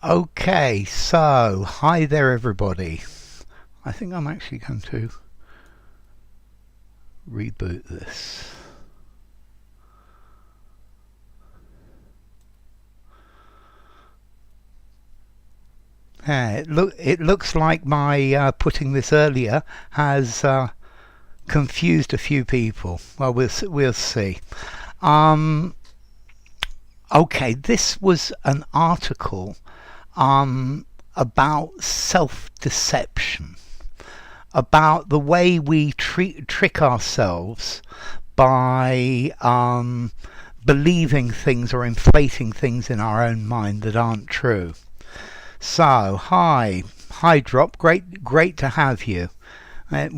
Okay, so hi there everybody. I think I'm actually going to reboot this. Yeah, it looks like my putting this earlier has confused a few people. Well, we'll see. Um, okay, this was an article about self-deception, about the way we trick ourselves by believing things or inflating things in our own mind that aren't true. So, hi, Drop. Great to have you. Uh,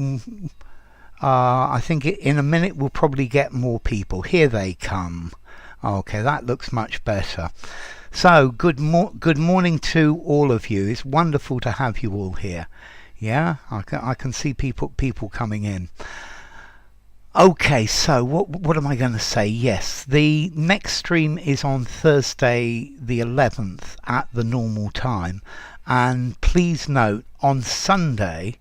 I think in a minute we'll probably get more people. Here they come. Okay, that looks much better. So, good morning to all of you. It's wonderful to have you all here. Yeah, I can see people coming in. Okay, so what am I going to say? Yes, the next stream is on Thursday the 11th at the normal time, and please note on Sunday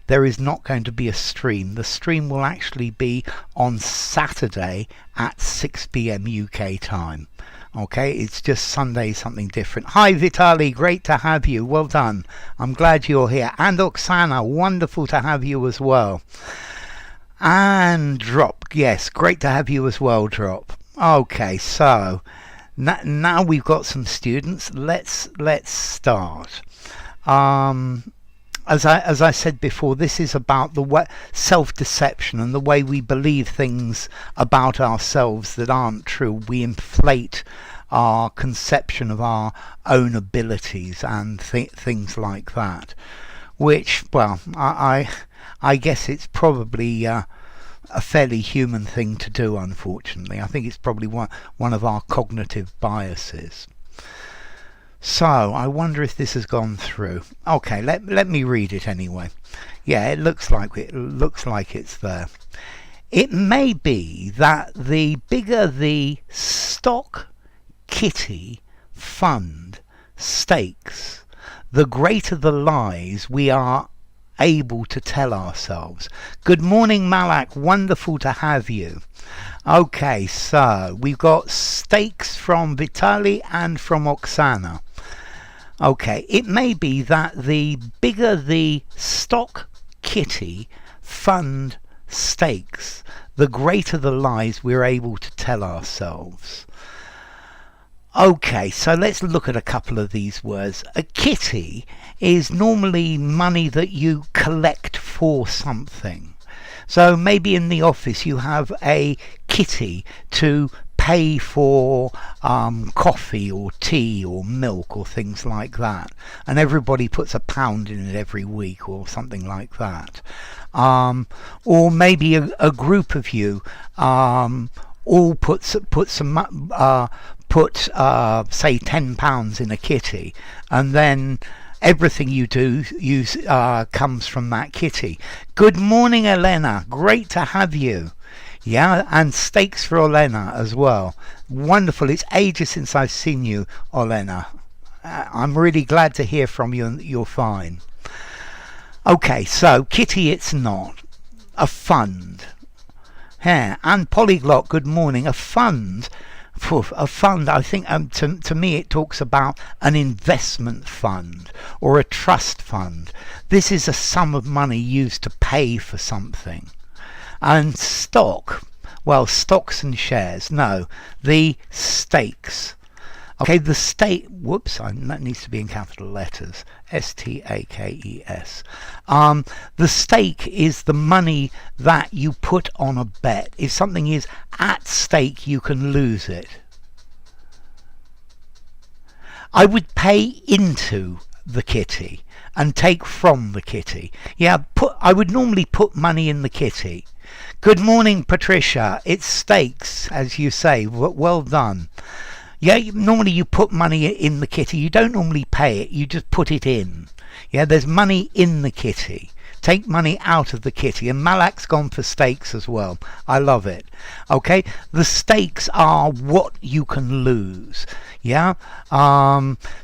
there is not going to be a stream. The stream will actually be on Saturday at 6 p.m. UK time. Okay, it's just Sunday something different. Hi Vitali, great to have you. Well done. I'm glad you're here. And Oksana, wonderful to have you as well. And Drop, yes, great to have you as well, Drop. Okay, so now we've got some students. Let's start. As I said before, this is about the self-deception and the way we believe things about ourselves that aren't true. We inflate our conception of our own abilities and things like that. Which, well, I guess it's probably a fairly human thing to do, unfortunately. I think it's probably one of our cognitive biases. So, I wonder if this has gone through. Okay, let me read it anyway. Yeah, it looks like it's there. It may be that the bigger the stock, kitty, fund, stakes, the greater the lies we are able to tell ourselves. Good morning, Malak. Wonderful to have you. Okay, so we've got stakes from Vitali and from Oksana. Okay, it may be that the bigger the stock, kitty, fund, stakes, the greater the lies we're able to tell ourselves. Okay, so let's look at a couple of these words. A kitty is normally money that you collect for something. So maybe in the office you have a kitty to pay for coffee or tea or milk or things like that, and everybody puts £1 in it every week or something like that. Or maybe a group of you all put say £10 in a kitty, and then everything you do comes from that kitty. Good morning, Elena. Great to have you. Yeah, and stakes for Olena as well. Wonderful. It's ages since I've seen you, Olena. I'm really glad to hear from you and that you're fine. Okay, so kitty it's not. A fund. Yeah, and Polyglot, good morning. A fund, I think to me it talks about an investment fund or a trust fund. This is a sum of money used to pay for something. And stock, well, stocks and shares, no, the stakes. Okay, the stake, whoops, that needs to be in capital letters, STAKES. The stake is the money that you put on a bet. If something is at stake, you can lose it. I would pay into the kitty and take from the kitty. Yeah, I would normally put money in the kitty. Good morning, Patricia. It's stakes, as you say. Well done. Yeah, normally you put money in the kitty. You don't normally pay it. You just put it in. Yeah, there's money in the kitty. take money out of the kitty. And Malak's gone for stakes as well. I love it. Okay, the stakes are what you can lose. Yeah,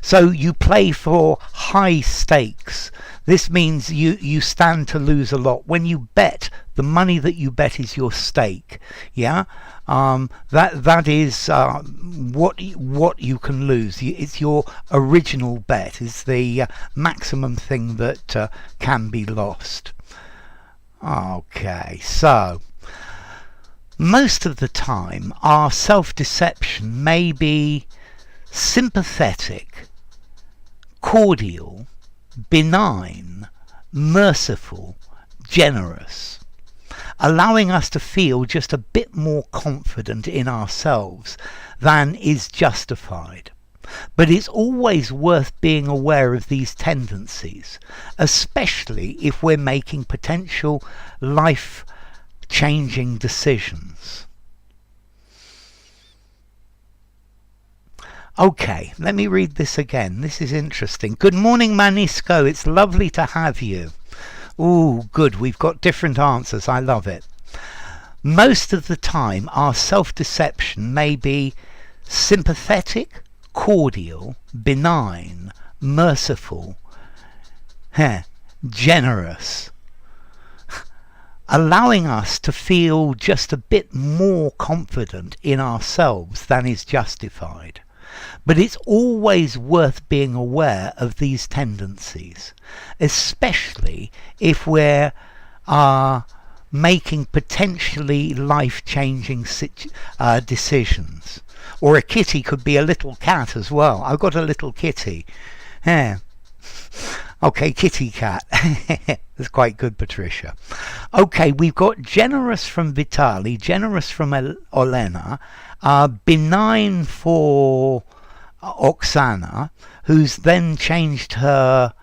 so you play for high stakes. This means you stand to lose a lot. When you bet, the money that you bet is your stake. Yeah, that is what you can lose. It's your original bet. It's the maximum thing that can be lost. Okay, so most of the time our self-deception may be sympathetic, cordial, benign, merciful, generous, allowing us to feel just a bit more confident in ourselves than is justified. But it's always worth being aware of these tendencies, especially if we're making potential life-changing decisions. Okay, let me read this again. This is interesting. Good morning, Manisco. It's lovely to have you. Ooh, good. We've got different answers. I love it. Most of the time, our self-deception may be sympathetic, cordial, benign, merciful, generous, allowing us to feel just a bit more confident in ourselves than is justified. But it's always worth being aware of these tendencies, especially if we're making potentially life-changing decisions. Or a kitty could be a little cat as well. I've got a little kitty. Yeah. Okay, kitty cat. That's quite good, Patricia. Okay, we've got generous from Vitali, generous from Olena, benign for Oksana, who's then changed her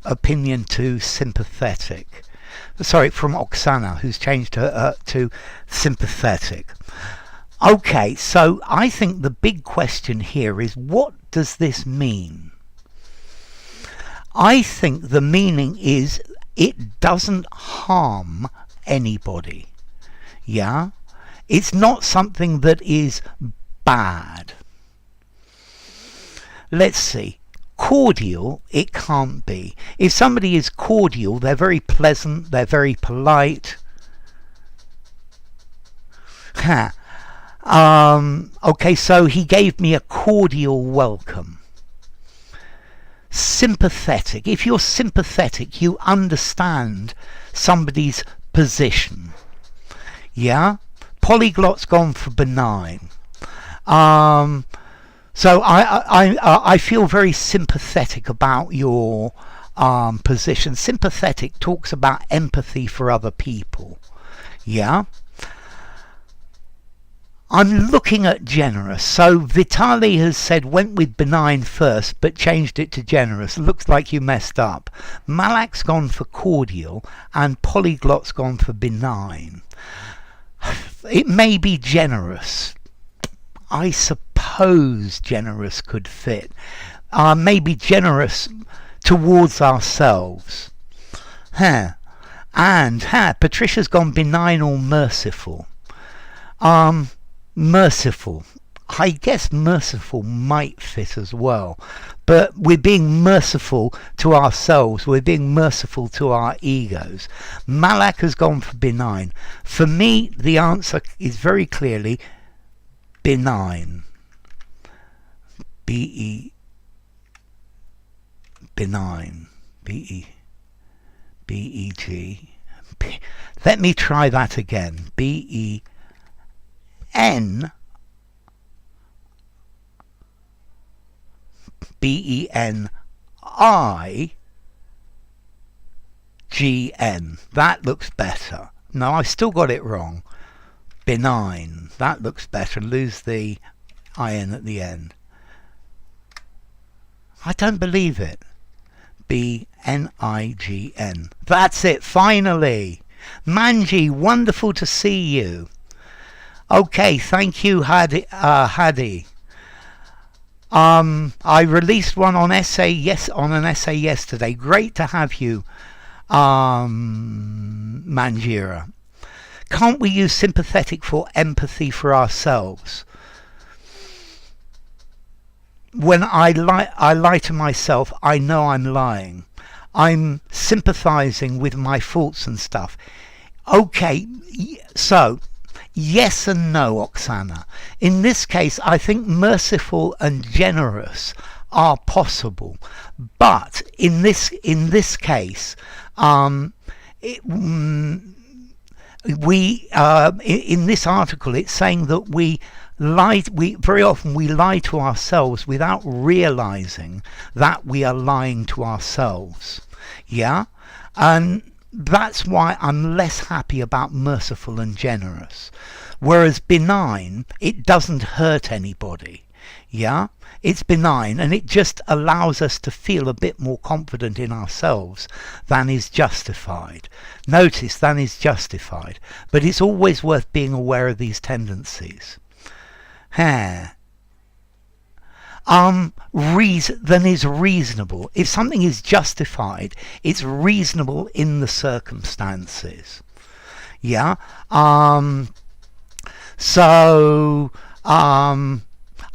opinion to sympathetic. Sorry, from Oksana, who's changed her to sympathetic. Okay, so I think the big question here is, what does this mean? I think the meaning is it doesn't harm anybody. Yeah? It's not something that is bad. Let's see. Cordial, it can't be. If somebody is cordial, they're very pleasant, they're very polite. Okay, so he gave me a cordial welcome. Sympathetic. If you're sympathetic, you understand somebody's position. Yeah? Polyglot's gone for benign. So I feel very sympathetic about your position. Sympathetic talks about empathy for other people. Yeah? I'm looking at generous. So Vitali has said went with benign first but changed it to generous. Looks like you messed up. Malak's gone for cordial and Polyglot's gone for benign. It may be generous. I suppose generous could fit. Maybe generous towards ourselves. And Patricia's gone benign or merciful. Merciful. I guess merciful might fit as well. But we're being merciful to ourselves. We're being merciful to our egos. Malak has gone for benign. For me, the answer is very clearly benign. B-E. Benign. B-E. B-E-G. Let me try that again. B-E. N B-E-N-I-G-N. That looks better. No, I still got it wrong. Benign. That looks better. Lose the I-N at the end. I don't believe it. B-N-I-G-N. That's it, finally. Manji, wonderful to see you. Okay, thank you, Hadi. I released one on an essay yesterday. Great to have you, Manjira. Can't we use sympathetic for empathy for ourselves? When I lie to myself, I know I'm lying. I'm sympathizing with my faults and stuff. Okay, so yes and no, Oksana. In this case, I think merciful and generous are possible, but in this case, in this article, it's saying that we very often lie to ourselves without realizing that we are lying to ourselves. Yeah, and that's why I'm less happy about merciful and generous. Whereas benign, it doesn't hurt anybody. Yeah, it's benign, and it just allows us to feel a bit more confident in ourselves than is justified. Notice, than is justified. But it's always worth being aware of these tendencies. Than is reasonable. If something is justified, it's reasonable in the circumstances. Yeah.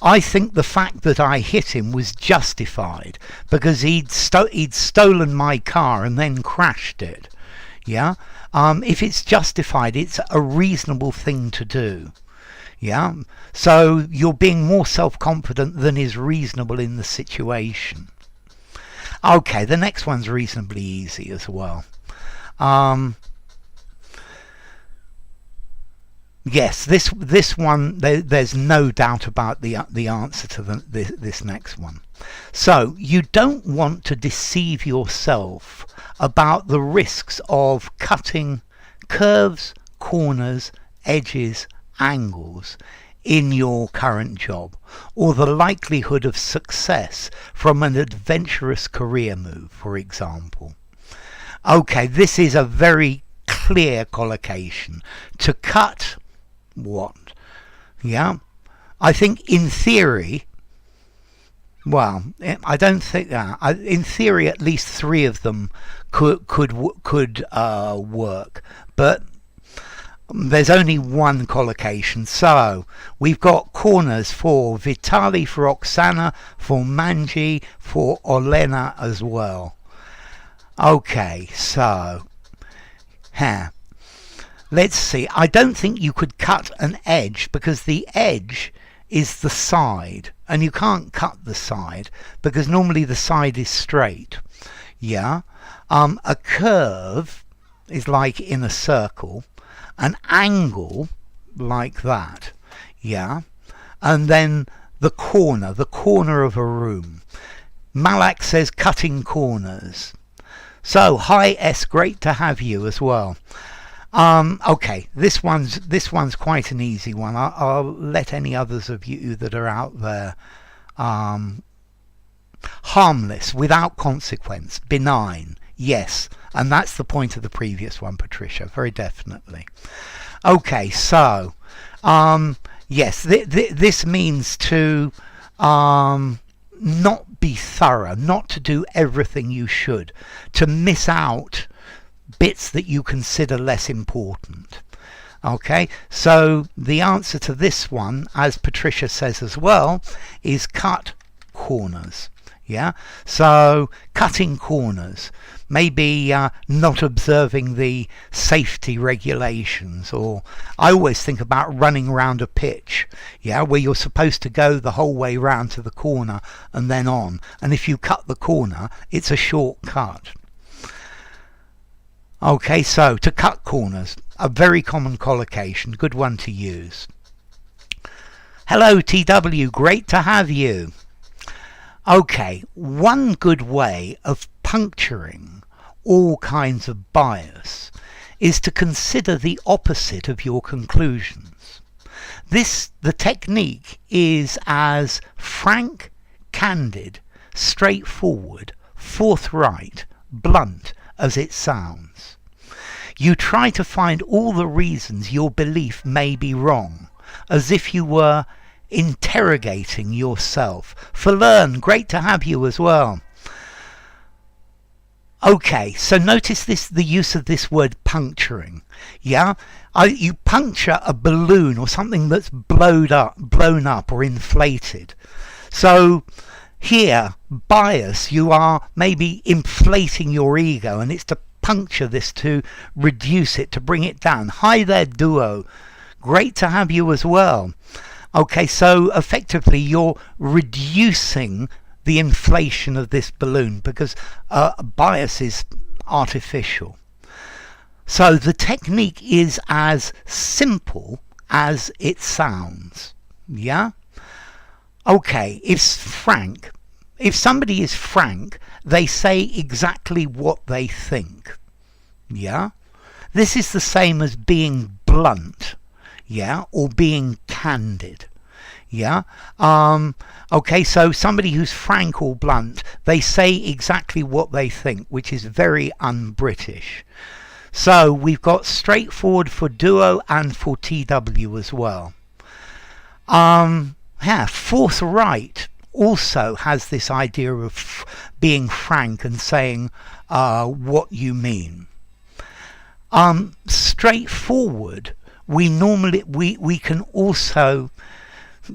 I think the fact that I hit him was justified because he'd stolen my car and then crashed it. Yeah. If it's justified, it's a reasonable thing to do. Yeah. So you're being more self-confident than is reasonable in the situation. Okay, the next one's reasonably easy as well. Yes, this one, there's no doubt about the answer to this next one. So you don't want to deceive yourself about the risks of cutting curves, corners, edges, angles in your current job, or the likelihood of success from an adventurous career move, for example. Okay, this is a very clear collocation. To cut what? Yeah, I think in theory, well, I don't think that. In theory, at least 3 of them could work, but there's only one collocation. So we've got corners for Vitali, for Oksana, for Manji, for Olena as well. Okay, so let's see. I don't think you could cut an edge because the edge is the side, and you can't cut the side because normally the side is straight. Yeah. A curve is like in a circle. An angle like that. Yeah. And then the corner of a room. Malak says cutting corners. So hi S, great to have you as well. Okay, this one's quite an easy one. I'll let any others of you that are out there. Harmless, without consequence, benign. Yes, and that's the point of the previous one, Patricia, very definitely. Okay, so yes, this means to not be thorough, not to do everything you should, to miss out bits that you consider less important. Okay, so the answer to this one, as Patricia says as well, is cut corners. Yeah, so cutting corners, maybe not observing the safety regulations, or I always think about running around a pitch, yeah, where you're supposed to go the whole way round to the corner and then on, and if you cut the corner, it's a shortcut. Okay, so to cut corners, a very common collocation, good one to use. Hello TW, great to have you. Okay, one good way of puncturing all kinds of bias is to consider the opposite of your conclusions. The technique is as frank, candid, straightforward, forthright, blunt as it sounds. You try to find all the reasons your belief may be wrong, as if you were interrogating yourself. For Learn, great to have you as well. Okay, so notice this, the use of this word puncturing. Yeah, you puncture a balloon or something that's blown up or inflated. So here, bias, you are maybe inflating your ego, and it's to puncture this, to reduce it, to bring it down. Hi there, Duo. Great to have you as well. Okay, so effectively you're reducing the inflation of this balloon because bias is artificial. So the technique is as simple as it sounds. Yeah? Okay, if somebody is frank, they say exactly what they think. Yeah? This is the same as being blunt. Yeah? Or being candid. Yeah? Okay, so somebody who's frank or blunt, they say exactly what they think, which is very un-British. So we've got straightforward for Duo and for TW as well. Yeah, forthright also has this idea of being frank and saying what you mean. Straightforward, we can also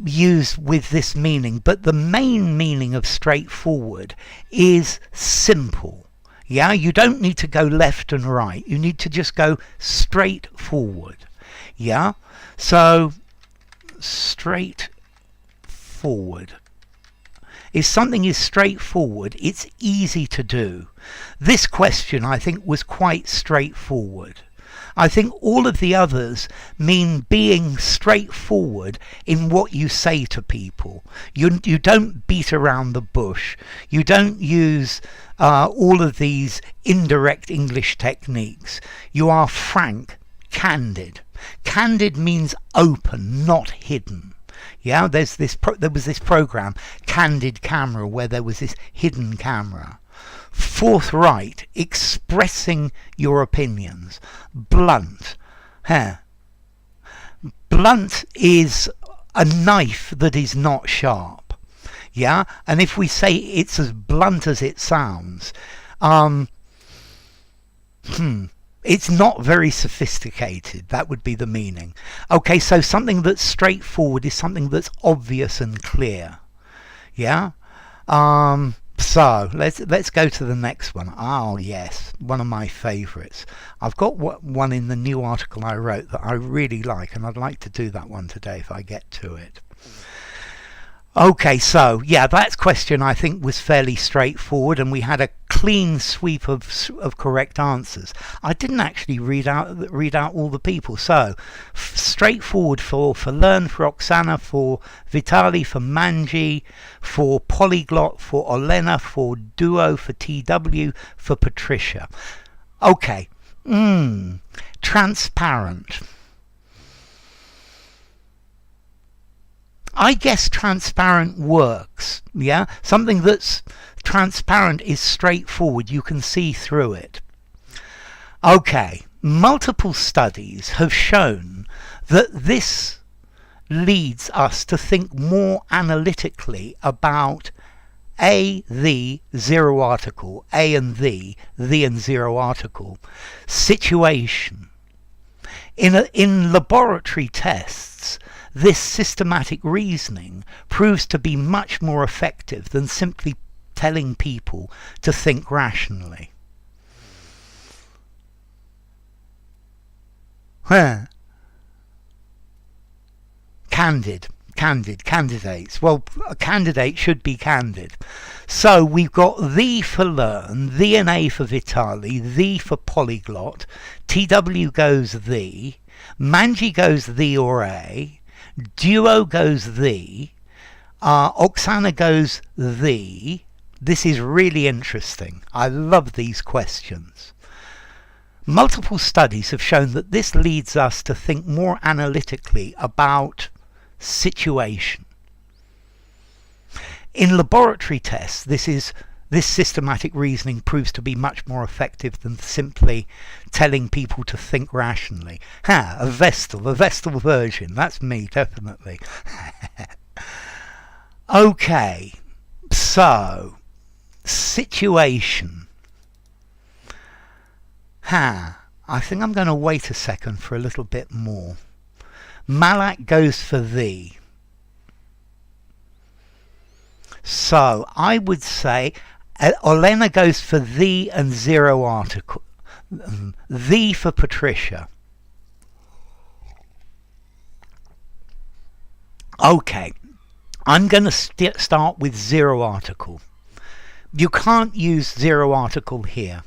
use with this meaning, but the main meaning of straightforward is simple. Yeah, you don't need to go left and right, you need to just go straight forward. Yeah, so straightforward. If something is straightforward, it's easy to do. This question, I think, was quite straightforward. I think all of the others mean being straightforward in what you say to people. You don't beat around the bush. You don't use all of these indirect English techniques. You are frank, candid. Candid means open, not hidden. Yeah, there was this program, Candid Camera, where there was this hidden camera. Forthright, expressing your opinions. Blunt. Blunt is a knife that is not sharp. Yeah, and if we say it's as blunt as it sounds, it's not very sophisticated. That would be the meaning. Okay, so something that's straightforward is something that's obvious and clear. Yeah. So let's go to the next one. Oh yes, one of my favourites. I've got one in the new article I wrote that I really like, and I'd like to do that one today if I get to it. Okay, so yeah, that question I think was fairly straightforward, and we had a clean sweep of correct answers. I didn't actually read out all the people. So straightforward for Learn, for Oksana, for Vitali, for Manji, for Polyglot, for Olena, for Duo, for TW, for Patricia. Okay, transparent. I guess transparent works. Yeah, something that's transparent is straightforward. You can see through it. Okay, multiple studies have shown that this leads us to think more analytically about the zero article, A and the and zero article situation. In laboratory tests, this systematic reasoning proves to be much more effective than simply telling people to think rationally. Candidates. Well, a candidate should be candid. So we've got the for Learn, the and A for Vitali, the for Polyglot, TW goes the, Manji goes the or A, Duo goes the, Oksana goes the. This is really interesting. I love these questions. Multiple studies have shown that this leads us to think more analytically about situation. In laboratory tests, this systematic reasoning proves to be much more effective than simply telling people to think rationally. A Vestal version. That's me, definitely. Okay, so situation. I think I'm going to wait a second for a little bit more. Malak goes for thee. So I would say Olena goes for thee and zero article. Thee for Patricia. Okay, I'm going to start with zero article. You can't use zero article here.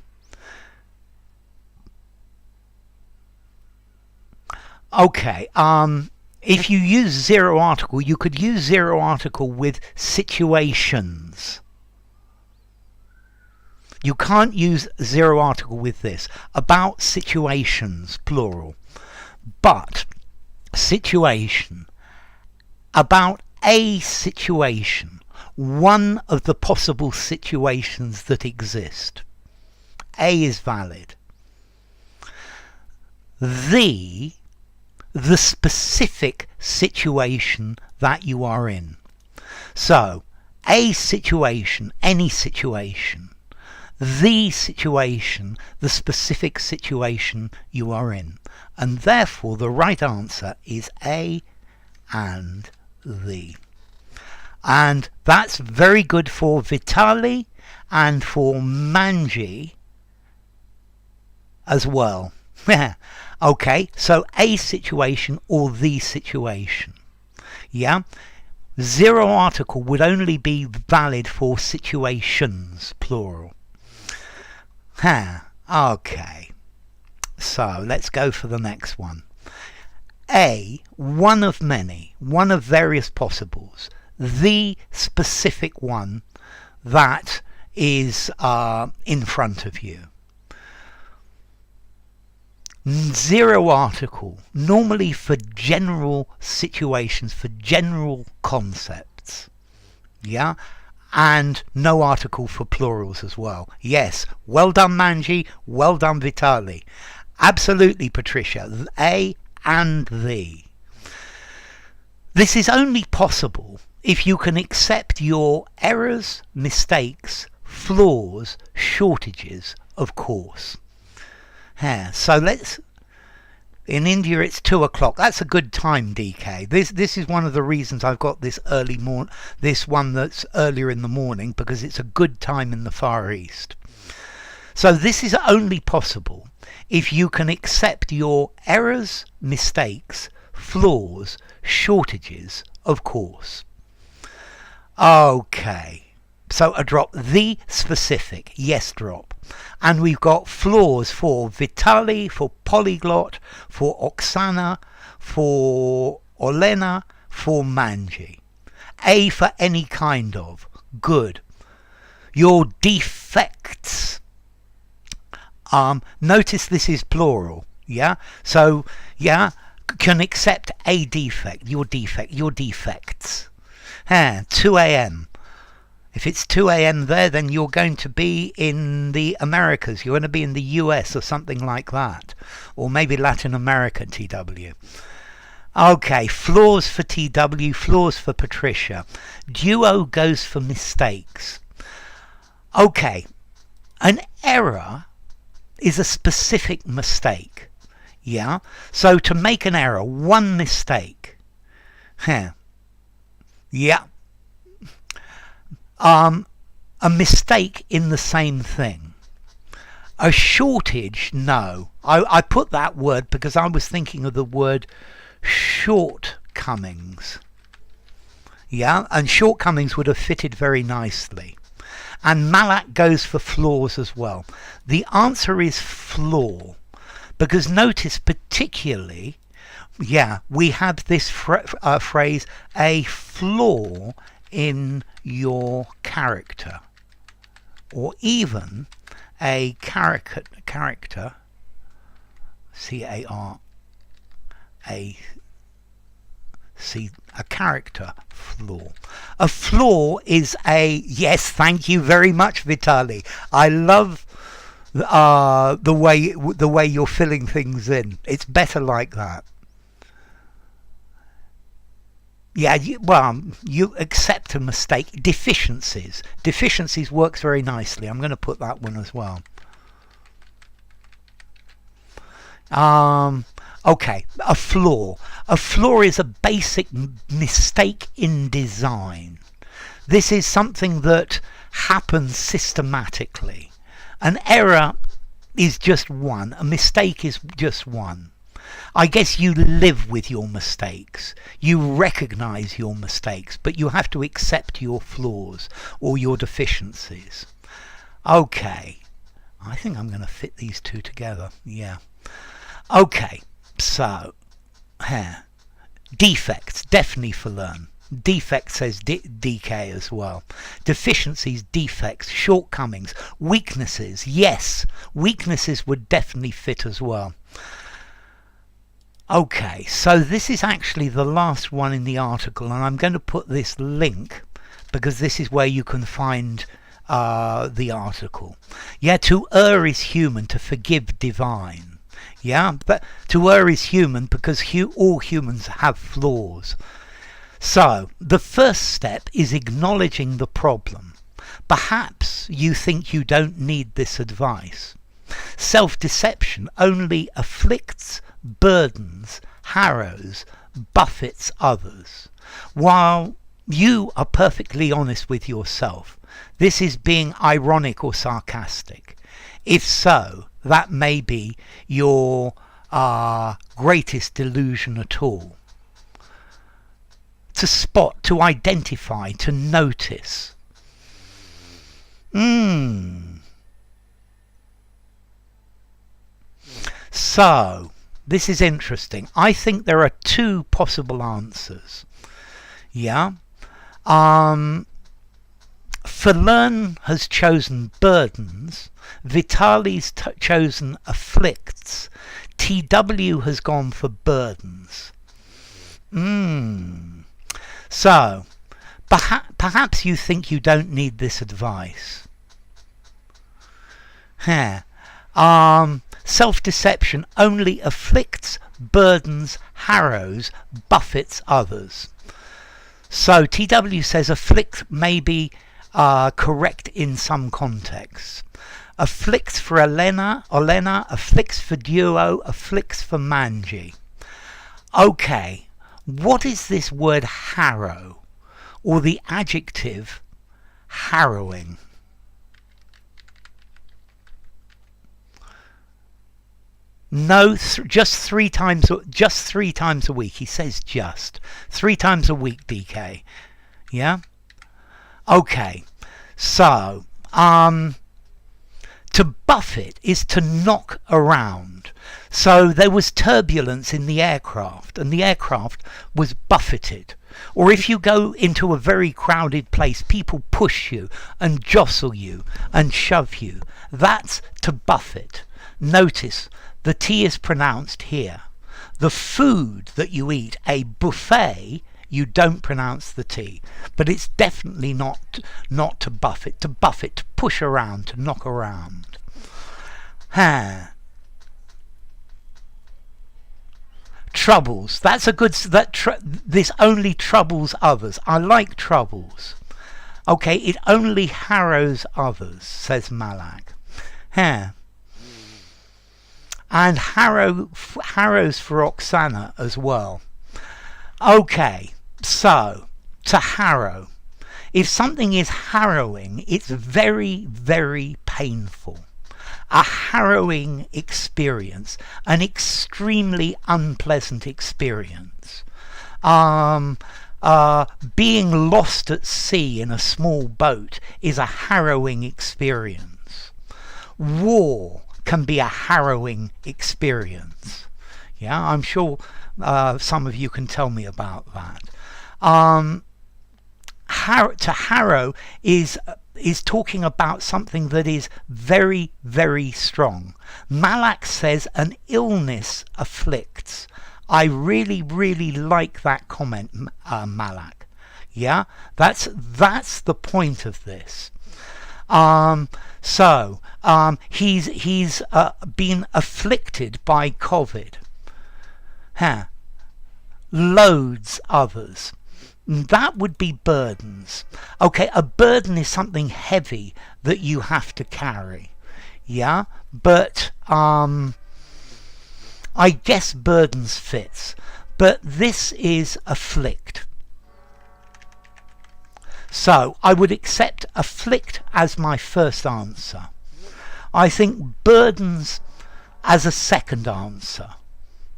Okay, if you use zero article, you could use zero article with situations. You can't use zero article with this. About situations, plural. But situation. About a situation. One of the possible situations that exist. A is valid. The specific situation that you are in. So, a situation, any situation. The situation, the specific situation you are in. And therefore the right answer is A and the. And that's very good for Vitali and for Manji as well. Okay, so a situation or the situation. Yeah? Zero article would only be valid for situations, plural. Okay. So let's go for the next one. A, one of many, one of various possibles. The specific one that is in front of you. Zero article, normally for general situations, for general concepts. Yeah? And no article for plurals as well. Yes, well done Manji, well done Vitali. Absolutely Patricia, A and the. This is only possible if you can accept your errors, mistakes, flaws, shortages, of course. So let's, in India it's 2 o'clock. That's a good time, DK. This is one of the reasons I've got this this one that's earlier in the morning, because it's a good time in the Far East. So this is only possible if you can accept your errors, mistakes, flaws, shortages, of course. Okay. So a drop, the specific, yes drop. And we've got flaws for Vitali, for Polyglot, for Oksana, for Olena, for Manji. A for any kind of. Good. Your defects. Notice this is plural. Yeah? So, yeah, can accept a defect. Your defects. 2 a.m. If it's 2 a.m. there, then you're going to be in the Americas. You're going to be in the US or something like that. Or maybe Latin America, TW. Okay, flaws for TW, flaws for Patricia. Duo goes for mistakes. Okay, an error is a specific mistake. Yeah? So to make an error, one mistake. Yeah. A mistake in the same thing. A shortage, no. I put that word because I was thinking of the word shortcomings. Yeah, and shortcomings would have fitted very nicely. And Malak goes for flaws as well. The answer is flaw, because notice particularly, yeah, we have this phrase, a flaw in your character, or even a character, a character flaw. A flaw is a, yes, thank you very much, Vitali. I love the way you're filling things in. It's better like that. Yeah, you accept a mistake. Deficiencies. Deficiencies works very nicely. I'm going to put that one as well. Okay, a flaw. A flaw is a basic mistake in design. This is something that happens systematically. An error is just one. A mistake is just one. I guess you live with your mistakes. You recognize your mistakes, but you have to accept your flaws or your deficiencies. Okay. I think I'm going to fit these two together. Yeah. Okay. So, here. Defects, definitely for learn. Defect says DK as well. Deficiencies, defects, shortcomings, weaknesses. Yes, weaknesses would definitely fit as well. Okay, so this is actually the last one in the article, and I'm going to put this link because this is where you can find the article. Yeah, to err is human, to forgive divine. Yeah, but to err is human because all humans have flaws. So the first step is acknowledging the problem. Perhaps you think you don't need this advice. Self-deception only afflicts, burdens, harrows, buffets others. While you are perfectly honest with yourself, this is being ironic or sarcastic. If so, that may be your greatest delusion at all. To spot, to identify, to notice. So, this is interesting. I think there are two possible answers. Yeah. Verlaine has chosen burdens. Vitali's chosen afflicts. TW has gone for burdens. So, perhaps you think you don't need this advice. Self-deception only afflicts, burdens, harrows, buffets others. So TW says afflict may be correct in some contexts. Afflicts for Olena, afflicts for Duo, afflicts for Manji. Okay, what is this word harrow, or the adjective harrowing? No, just three times a week. He says just 3 times a week, DK. Yeah. Okay. So, to buffet is to knock around. So there was turbulence in the aircraft, and the aircraft was buffeted. Or if you go into a very crowded place, people push you and jostle you and shove you. That's to buffet. Notice the T is pronounced here. The food that you eat, a buffet, you don't pronounce the T. But it's definitely not to buffet. To buffet, to push around, to knock around. Troubles. That's a good... this only troubles others. I like troubles. Okay, it only harrows others, says Malak. And harrows for Oksana as well. Okay, so to harrow. If something is harrowing, it's very, very painful. A harrowing experience, an extremely unpleasant experience. Being lost at sea in a small boat is a harrowing experience. War can be a harrowing experience. Yeah, I'm sure some of you can tell me about that. To harrow is talking about something that is very, very strong. Malak says an illness afflicts. I really, really like that comment, Malak. Yeah, that's the point of this. He's been afflicted by COVID. Loads others. That would be burdens. Okay, a burden is something heavy that you have to carry. Yeah, but I guess burdens fits, but this is afflict. So I would accept afflict as my first answer. I think burdens as a second answer.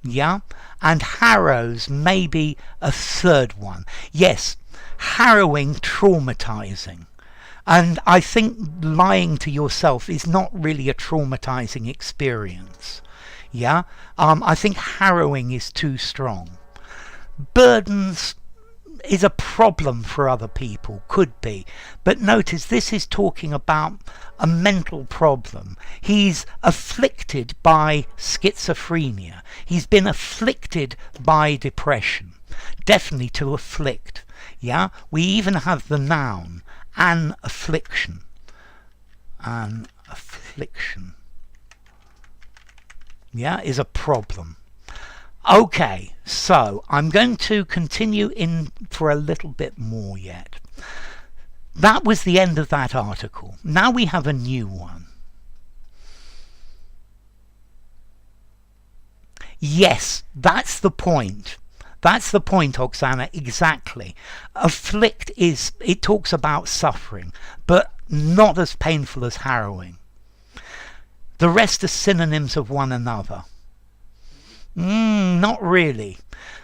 Yeah? And harrows maybe a third one. Yes, harrowing, traumatizing. And I think lying to yourself is not really a traumatizing experience. Yeah? I think harrowing is too strong. Burdens is a problem for other people, could be. But notice this is talking about a mental problem. He's afflicted by schizophrenia. He's been afflicted by depression. Definitely to afflict. Yeah? We even have the noun, an affliction. An affliction. Yeah, is a problem. Okay, so I'm going to continue in for a little bit more yet. That was the end of that article. Now we have a new one. Yes, that's the point. That's the point, Oksana, exactly. Afflict is, it talks about suffering, but not as painful as harrowing. The rest are synonyms of one another. Not really.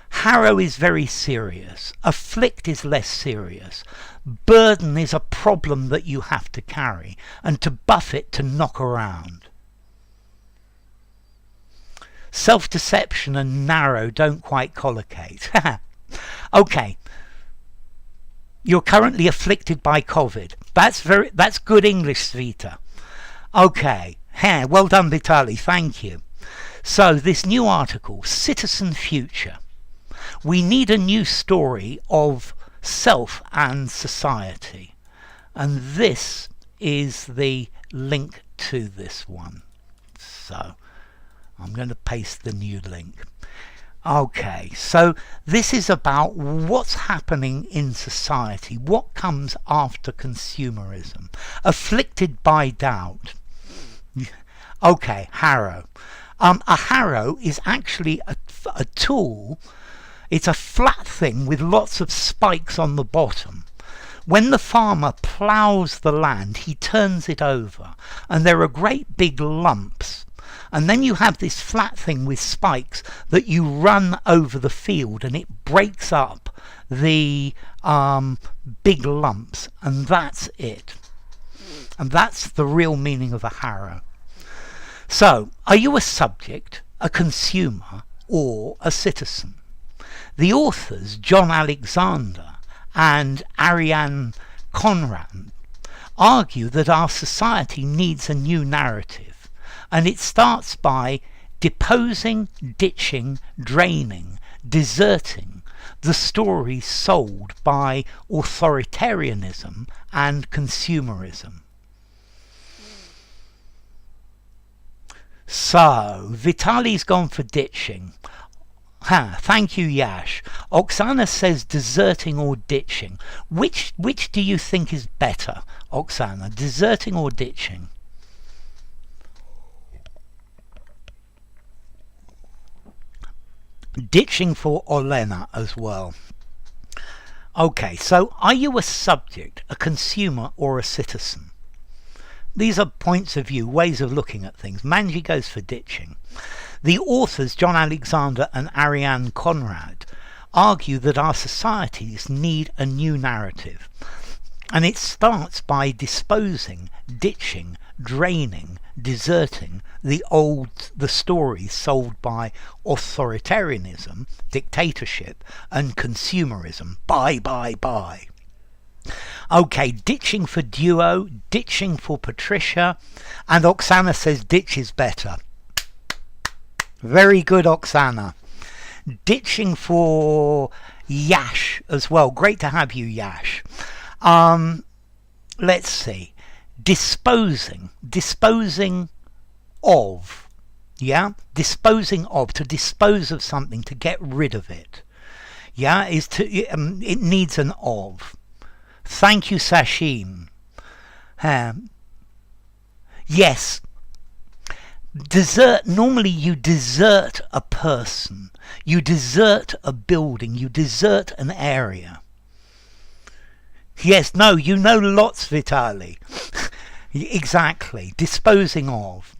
Harrow is very serious. Afflict is less serious. Burden is a problem that you have to carry, and to buffet, to knock around. Self-deception and narrow don't quite collocate. Okay. You're currently afflicted by COVID. That's good English, Svita. Okay. Well done, Vitali. Thank you. So this new article, Citizen Future. We need a new story of self and society. And this is the link to this one. So I'm going to paste the new link. Okay, so this is about what's happening in society, what comes after consumerism. Afflicted by doubt. Okay, harrow. A harrow is actually a tool. It's a flat thing with lots of spikes on the bottom. When the farmer ploughs the land, he turns it over, and there are great big lumps. And then you have this flat thing with spikes that you run over the field, and it breaks up the big lumps, and that's it. And that's the real meaning of a harrow. So, are you a subject, a consumer, or a citizen? The authors, John Alexander and Ariane Conrad, argue that our society needs a new narrative, and it starts by deposing, ditching, draining, deserting the stories sold by authoritarianism and consumerism. So, Vitali's gone for ditching. Thank you, Yash. Oksana says deserting or ditching. Which do you think is better, Oksana? Deserting or ditching? Ditching for Olena as well. Okay, so are you a subject, a consumer, or a citizen? These are points of view, ways of looking at things. Manji goes for ditching. The authors, John Alexander and Ariane Conrad, argue that our societies need a new narrative. And it starts by disposing, ditching, draining, deserting the stories sold by authoritarianism, dictatorship, and consumerism. Buy. Okay, ditching for Duo, ditching for Patricia, and Oksana says ditch is better. Very good, Oksana. Ditching for Yash as well. Great to have you, Yash. Let's see. Disposing of. Yeah? Disposing of, to dispose of something, to get rid of it. Yeah? It needs an of. Thank you, Sashim. Yes. Normally you desert a person, you desert a building, you desert an area. Yes, no, you know lots, Vitali. Exactly. Disposing of.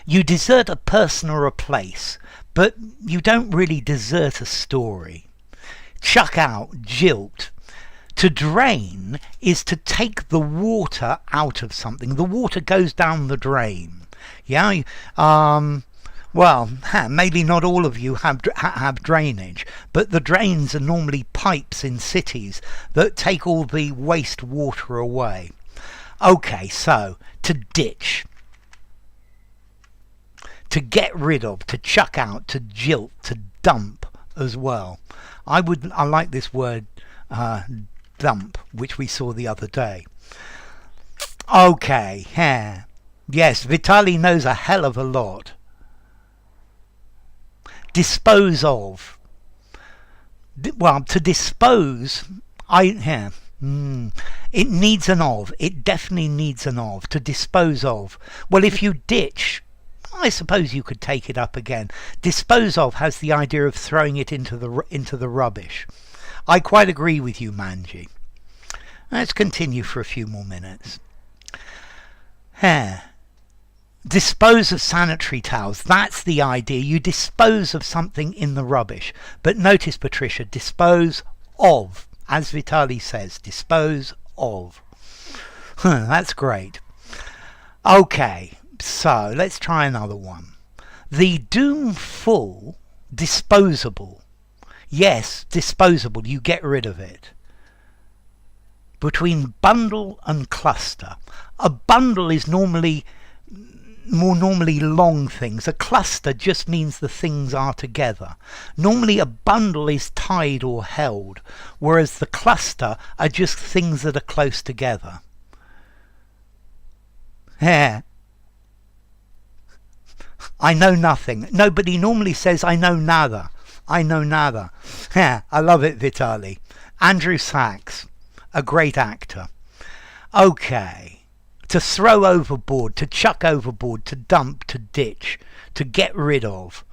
You desert a person or a place, but you don't really desert a story. Chuck out, jilt. To drain is to take the water out of something. The water goes down the drain. Yeah, well, maybe not all of you have drainage, but the drains are normally pipes in cities that take all the waste water away. Okay, so to ditch, to get rid of, to chuck out, to jilt, to dump as well. I like this word dump, which we saw the other day. Okay, yes, Vitali knows a hell of a lot. Dispose of. Well, to dispose, it needs an of. It definitely needs an of. To dispose of. Well, if you ditch, I suppose you could take it up again. Dispose of has the idea of throwing it into the rubbish. I quite agree with you, Manji. Let's continue for a few more minutes. Dispose of sanitary towels. That's the idea. You dispose of something in the rubbish. But notice, Patricia, dispose of. As Vitali says, dispose of. That's great. Okay, so let's try another one. The doom-full, disposable. Yes, disposable. You get rid of it. Between bundle and cluster. A bundle is more normally long things. A cluster just means the things are together. Normally a bundle is tied or held, whereas the cluster are just things that are close together. I know nothing. Nobody normally says I know nada. I know nada. I love it, Vitali. Andrew Sachs, a great actor. Okay. To throw overboard, to chuck overboard, to dump, to ditch, to get rid of,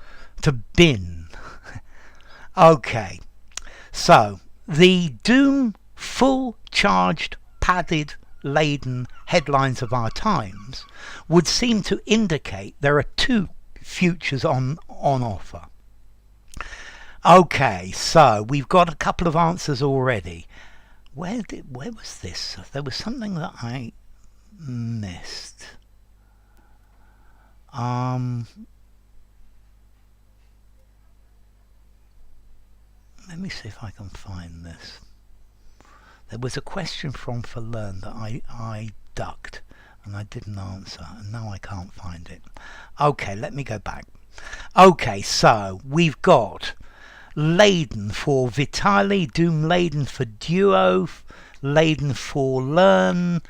to bin. Okay, so the doom full charged, padded, laden headlines of our times would seem to indicate there are two futures on offer. Okay, so we've got a couple of answers already. Where was this? There was something that I missed. Let me see if I can find this. There was a question from Learn that I ducked and I didn't answer, and now I can't find it. Okay, let me go back. Okay, so we've got laden for Vitali, Doom-laden for Duo, laden for Learn,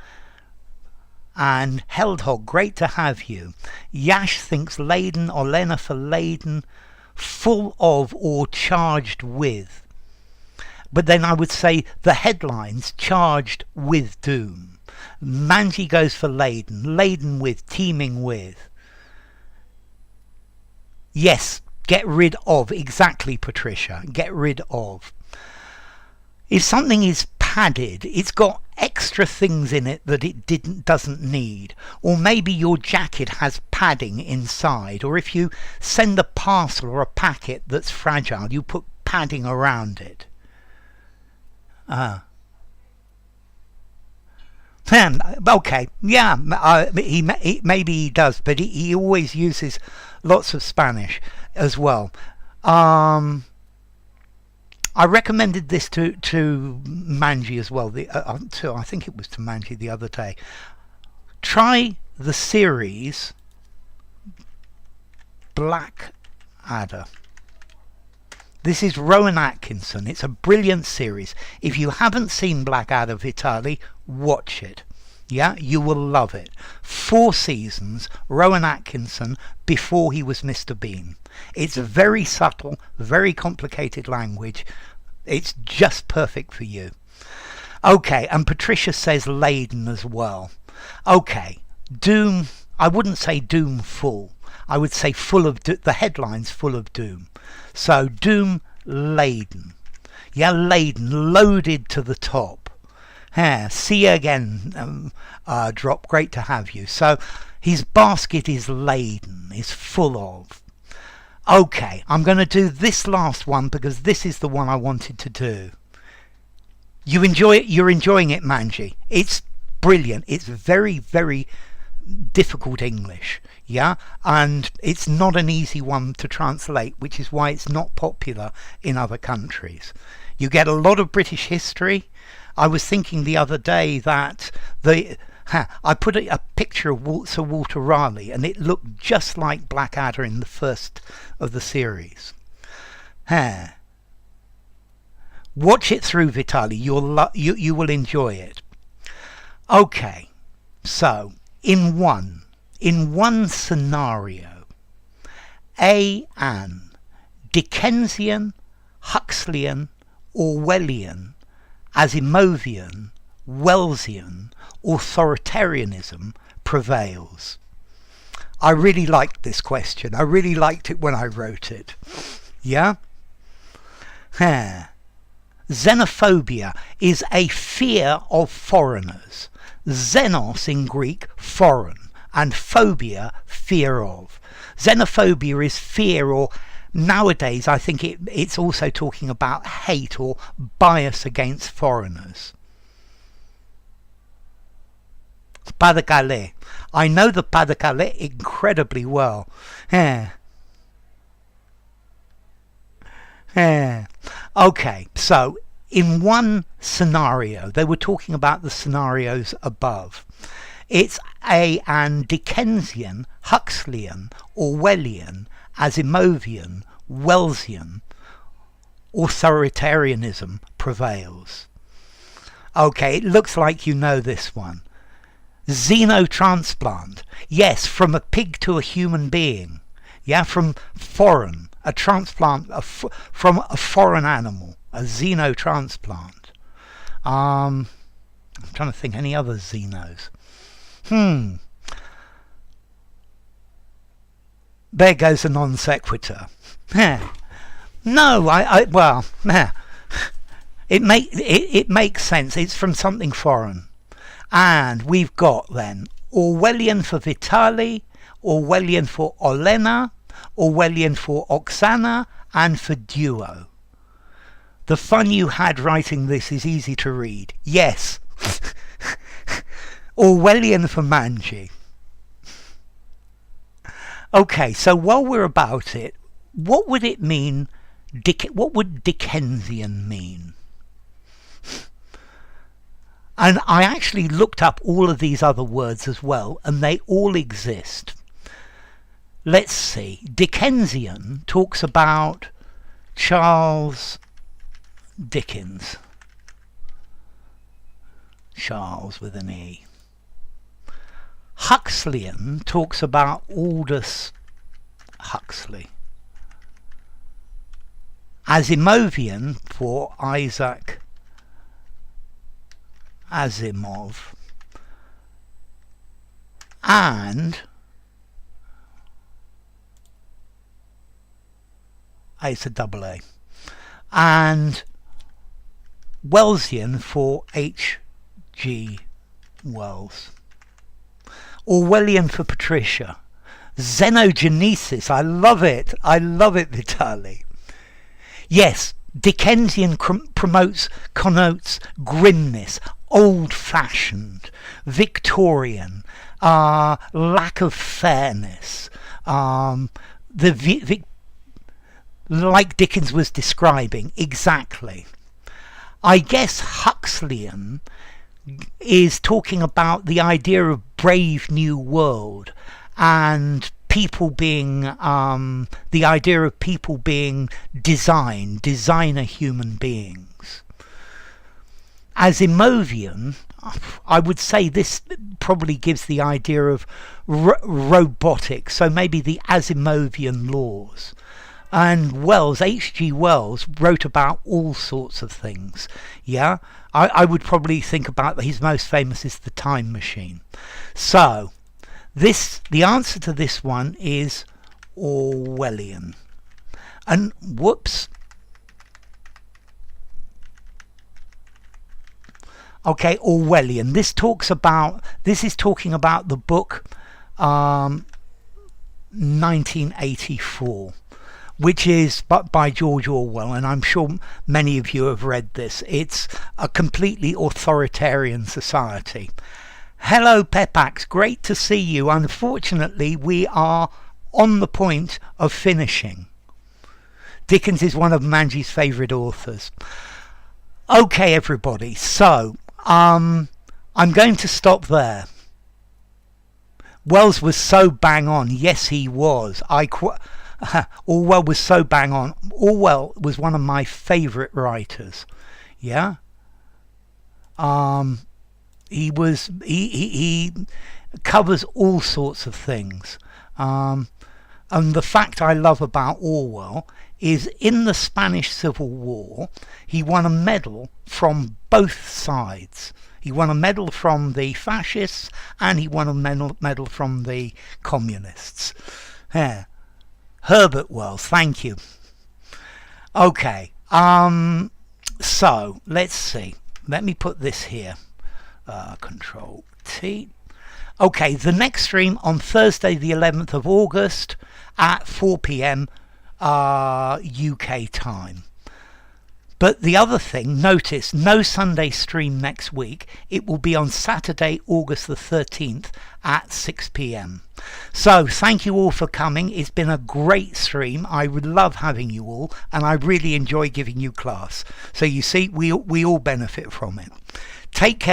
and Heldhog, great to have you. Yash thinks laden, Olena for laden, full of or charged with. But then I would say the headlines charged with doom. Manji goes for laden, laden with, teeming with. Yes, get rid of, exactly, Patricia, get rid of. If something is padded, it's got extra things in it that it doesn't need, or maybe your jacket has padding inside, or if you send a parcel or a packet that's fragile, you put padding around it. Okay, yeah, maybe he does, but he always uses lots of Spanish as well. I recommended this to Manji as well. I think it was to Manji the other day. Try the series Blackadder. This is Rowan Atkinson. It's a brilliant series. If you haven't seen Blackadder, Vitali, watch it. Yeah, you will love it. 4 seasons, Rowan Atkinson, before he was Mr. Bean. It's very subtle, very complicated language. It's just perfect for you. Okay, and Patricia says laden as well. Okay, doom I wouldn't say doom full. I would say full of the headline's full of doom. So doom-laden. Yeah, laden, loaded to the top. Yeah, see you again, Drop. Great to have you. So his basket is laden, is full of. Okay, I'm going to do this last one because this is the one I wanted to do. You enjoy it? You're enjoying it, Manji. It's brilliant. It's very, very difficult English. Yeah, and it's not an easy one to translate, which is why it's not popular in other countries. You get a lot of British history. I was thinking the other day that I put a picture of Sir Walter Raleigh, and it looked just like Blackadder in the first of the series. Watch it through, Vitali. You will enjoy it. Okay, so in one scenario, an Dickensian, Huxleyan, Orwellian, Asimovian, Wellesian authoritarianism prevails. I really liked this question. I really liked it when I wrote it. Yeah? Xenophobia is a fear of foreigners. Xenos in Greek, foreign, and phobia, fear of. Xenophobia is fear, or nowadays I think it's also talking about hate or bias against foreigners. Pas de Calais. I know the Pas de Calais incredibly well. Okay, so in one scenario, they were talking about the scenarios above. It's an Dickensian, Huxleyan, Orwellian, Asimovian, Wellesian authoritarianism prevails. Okay, it looks like you know this one. Xenotransplant. Yes, from a pig to a human being. Yeah, from foreign. A transplant from a foreign animal. A xenotransplant. I'm trying to think any other xenos. There goes a non sequitur. No, it makes sense. It's from something foreign. And we've got then Orwellian for Vitali, Orwellian for Olena, Orwellian for Oksana, and for Duo. The fun you had writing this is easy to read. Yes. Orwellian for Manji. Okay, so while we're about it, what would it mean? What would Dickensian mean? And I actually looked up all of these other words as well, and they all exist. Let's see. Dickensian talks about Charles Dickens. Charles with an E. Huxleyan talks about Aldous Huxley. Asimovian for Isaac Asimov. And it's a double A. And Wellesian for H.G. Wells. Orwellian for Patricia. Xenogenesis. I love it. I love it, Vitali. Yes, Dickensian connotes grimness, old-fashioned, Victorian, lack of fairness. Like Dickens was describing, exactly. I guess Huxleyan is talking about the idea of brave new world and people being the idea of people being designer human beings. Asimovian, I would say this probably gives the idea of robotics, so maybe the Asimovian laws. And Wells, H.G. Wells, wrote about all sorts of things. Yeah, I would probably think about his most famous is The Time Machine. So The answer to this one is Orwellian. And whoops. Okay, Orwellian. This is talking about the book 1984, which is by George Orwell, and I'm sure many of you have read this. It's a completely authoritarian society. Hello Pepax, great to see you. Unfortunately, we are on the point of finishing. Dickens is one of Manji's favourite authors. Okay everybody, so I'm going to stop there. Wells was so bang on. Yes, he was. Orwell was so bang on. Orwell was one of my favourite writers. Yeah. He covers all sorts of things. And the fact I love about Orwell is in the Spanish Civil War, he won a medal from both sides. He won a medal from the fascists and he won a medal from the communists. Yeah. Herbert Wells, thank you. Okay, so let's see. Let me put this here. Control T. Okay, the next stream on Thursday the 11th of August at 4 p.m. UK time. But the other thing, notice, no Sunday stream next week. It will be on Saturday, August the 13th at 6 p.m. So thank you all for coming. It's been a great stream. I would love having you all, and I really enjoy giving you class. So you see, we all benefit from it. Take care.